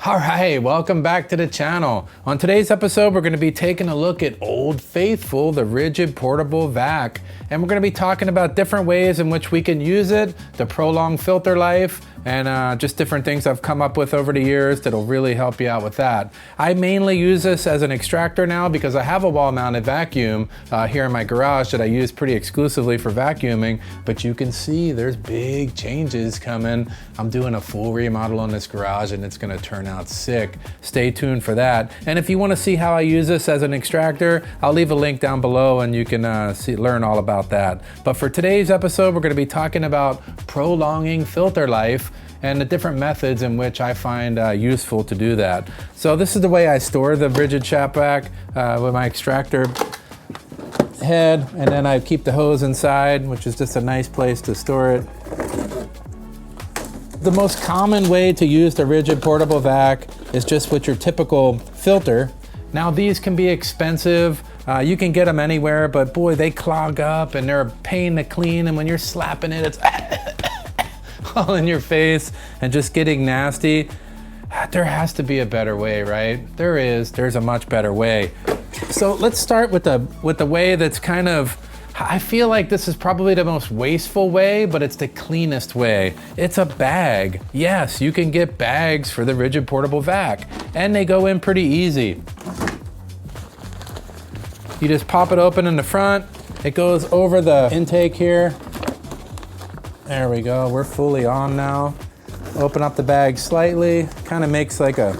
All right, welcome back to the channel. On today's episode, we're going to be taking a look at Old Faithful, the Ridgid Portable Vac. And we're going to be talking about different ways in which we can use it, the prolonged filter life, and just different things I've come up with over the years that'll really help you out with that. I mainly use this as an extractor now because I have a wall-mounted vacuum here in my garage that I use pretty exclusively for vacuuming, but you can see there's big changes coming. I'm doing a full remodel on this garage and it's gonna turn out sick. Stay tuned for that. And if you wanna see how I use this as an extractor, I'll leave a link down below and you can learn all about that. But for today's episode, we're gonna be talking about prolonging filter life and the different methods in which I find useful to do that. So this is the way I store the Ridgid Shop Vac with my extractor head, and then I keep the hose inside, which is just a nice place to store it. The most common way to use the Ridgid Portable Vac is just with your typical filter. Now these can be expensive. You can get them anywhere, but boy, they clog up and they're a pain to clean, and when you're slapping it, it's all in your face and just getting nasty. There has to be a better way, right? There's a much better way. So let's start with the way that's kind of, I feel like this is probably the most wasteful way, but it's the cleanest way. It's a bag. Yes, you can get bags for the Ridgid Portable Vac, and they go in pretty easy. You just pop it open in the front. It goes over the intake here. There we go, we're fully on now. Open up the bag slightly, kind of makes like a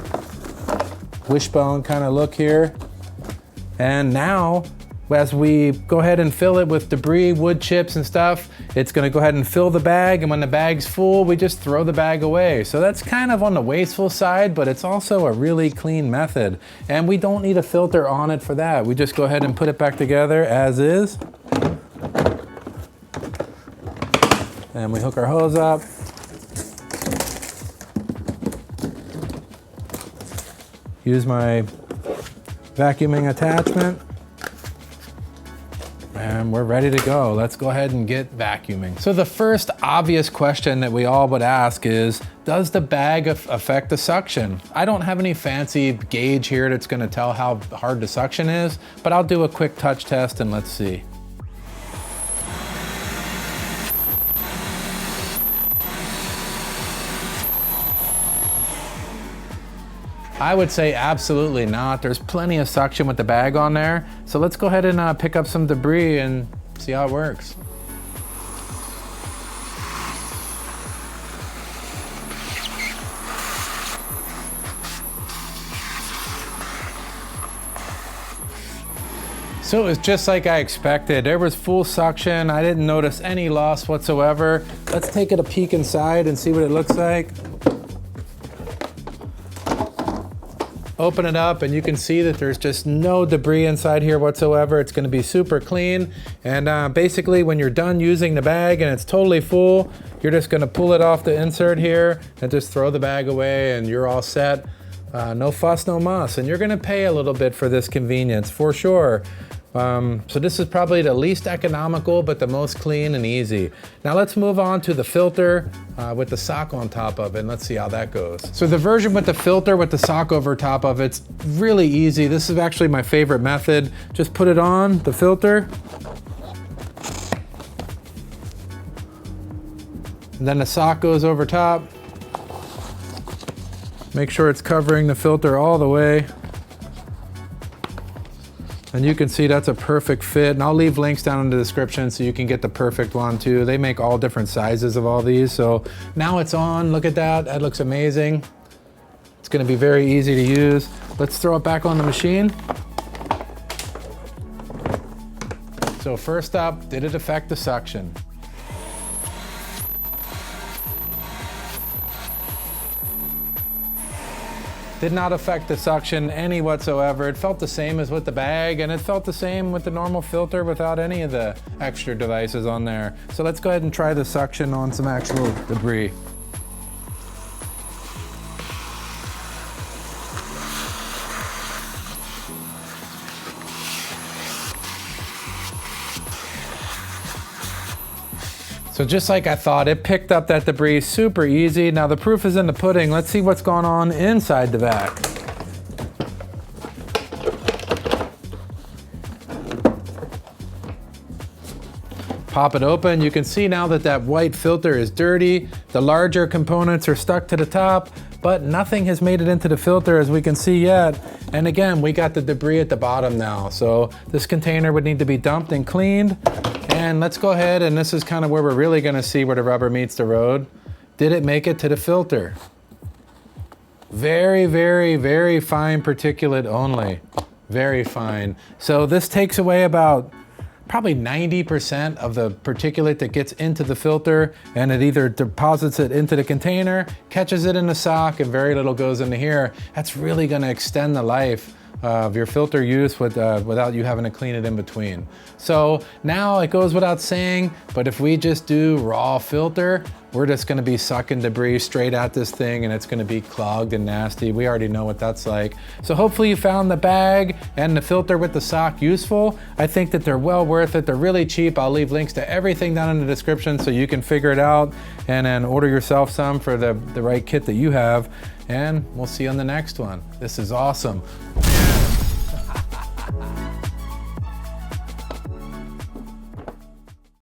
wishbone kind of look here. And now, as we go ahead and fill it with debris, wood chips and stuff, it's gonna go ahead and fill the bag, and when the bag's full, we just throw the bag away. So that's kind of on the wasteful side, but it's also a really clean method. And we don't need a filter on it for that. We just go ahead and put it back together as is. And we hook our hose up. Use my vacuuming attachment. And we're ready to go. Let's go ahead and get vacuuming. So the first obvious question that we all would ask is, does the bag affect the suction? I don't have any fancy gauge here that's gonna tell how hard the suction is, but I'll do a quick touch test and let's see. I would say absolutely not. There's plenty of suction with the bag on there. So let's go ahead and pick up some debris and see how it works. So it was just like I expected. There was full suction. I didn't notice any loss whatsoever. Let's take a peek inside and see what it looks like. Open it up and you can see that there's just no debris inside here whatsoever. It's gonna be super clean. And basically when you're done using the bag and it's totally full, you're just gonna pull it off the insert here and just throw the bag away and you're all set. No fuss, no muss. And you're gonna pay a little bit for this convenience for sure. So this is probably the least economical, but the most clean and easy. Now let's move on to the filter with the sock on top of it, and let's see how that goes. So the version with the filter with the sock over top of it's really easy. This is actually my favorite method. Just put it on the filter. And then the sock goes over top. Make sure it's covering the filter all the way. And you can see that's a perfect fit, and I'll leave links down in the description so you can get the perfect one too. They make all different sizes of all these. So now it's on, look at that, that looks amazing. It's gonna be very easy to use. Let's throw it back on the machine. So first up, did it affect the suction? Did not affect the suction any whatsoever. It felt the same as with the bag, and it felt the same with the normal filter without any of the extra devices on there. So let's go ahead and try the suction on some actual debris. So just like I thought, it picked up that debris super easy. Now the proof is in the pudding. Let's see what's going on inside the vac. Pop it open. You can see now that that white filter is dirty. The larger components are stuck to the top, but nothing has made it into the filter as we can see yet. And again, we got the debris at the bottom now. So this container would need to be dumped and cleaned. And let's go ahead, and this is kind of where we're really gonna see where the rubber meets the road. Did it make it to the filter? Very, very, very fine particulate only. Very fine. So this takes away about probably 90% of the particulate that gets into the filter, and it either deposits it into the container, catches it in the sock, and very little goes into here. That's really gonna extend the life of your filter use without you having to clean it in between. So now it goes without saying, but if we just do raw filter, we're just gonna be sucking debris straight at this thing, and it's gonna be clogged and nasty. We already know what that's like. So hopefully you found the bag and the filter with the sock useful. I think that they're well worth it. They're really cheap. I'll leave links to everything down in the description so you can figure it out and then order yourself some for the right kit that you have. And we'll see you on the next one. This is awesome.